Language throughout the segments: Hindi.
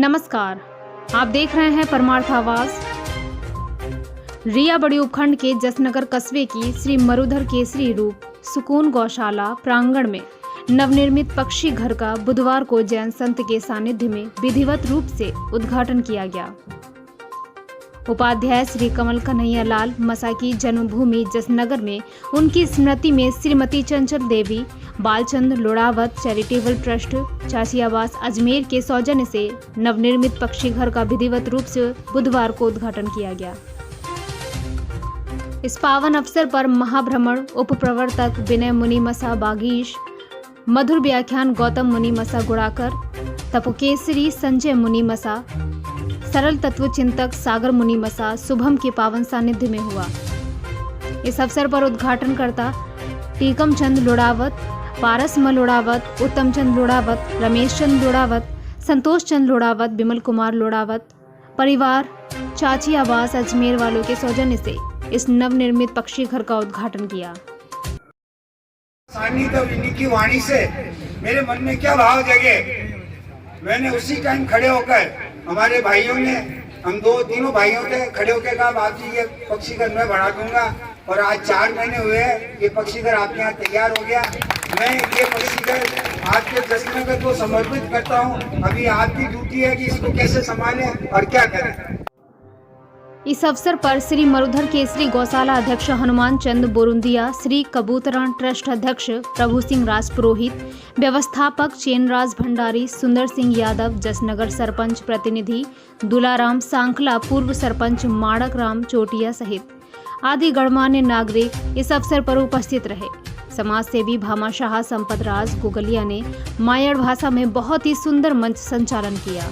नमस्कार, आप देख रहे हैं परमार्थ आवाज। रिया बड़ी उपखंड के जसनगर कस्बे की श्री मरुधर केसरी रूप सुकून गौशाला प्रांगण में नवनिर्मित पक्षी घर का बुधवार को जैन संत के सानिध्य में विधिवत रूप से उद्घाटन किया गया। उपाध्याय श्री कमल कन्हैया लाल मसा की जन्मभूमि जसनगर में उनकी स्मृति में श्रीमती चंचल देवी बालचंद लोड़ावत चैरिटेबल ट्रस्ट चाची आवास अजमेर के सौजन्य से नवनिर्मित पक्षी घर का विधिवत रूप से बुधवार को उद्घाटन किया गया। इस पावन अवसर पर महाभ्रमण उप प्रवर्तक विनय मुनि मसा बागीश, मधुर व्याख्यान गौतम मुनि मसा गुड़ाकर, तपोकेसरी संजय मुनि मसा, सरल तत्व चिंतक सागर मुनि मसा शुभम के पावन सानिध्य में हुआ। इस अवसर पर उद्घाटनकर्ता टीकम चंद लोड़ावत, पारस म लोड़ावत, उत्तम चंद लोड़ावत, रमेश चंद लोड़ावत, संतोष चंद लोड़ावत, विमल कुमार लोड़ावत परिवार चाची आवास अजमेर वालों के सौजन्य से इस नवनिर्मित पक्षी घर का उद्घाटन किया। सानिध्य इन्हीं की वाणी से मेरे मन में क्या भाव जगे, मैंने उसी टाइम खड़े होकर हमारे भाइयों ने, हम तीनों भाइयों थे, खड़े होकर कहा बाप जी ये पक्षी घर मैं बढ़ा दूंगा। और आज 4 महीने हुए ये पक्षी घर आपके यहाँ तैयार हो गया। मैं ये पक्षी घर आपके जसनगर को समर्पित करता हूँ। अभी आपकी ड्यूटी है कि इसको कैसे संभालें और क्या करें। इस अवसर पर श्री मरुधर केसरी गौशाला अध्यक्ष हनुमान चंद बोरुंदिया, श्री कबूतरण ट्रस्ट अध्यक्ष प्रभु सिंह राज पुरोहित, व्यवस्थापक चैनराज भंडारी, सुंदर सिंह यादव, जसनगर सरपंच प्रतिनिधि दुलाराम सांखला, पूर्व सरपंच माड़क राम चोटिया सहित आदि गणमान्य नागरिक इस अवसर पर उपस्थित रहे। समाज सेवी भामाशाह संपत राज गुगलिया ने मायड़ भाषा में बहुत ही सुंदर मंच संचालन किया।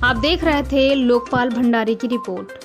आप देख रहे थे लोकपाल भंडारी की रिपोर्ट।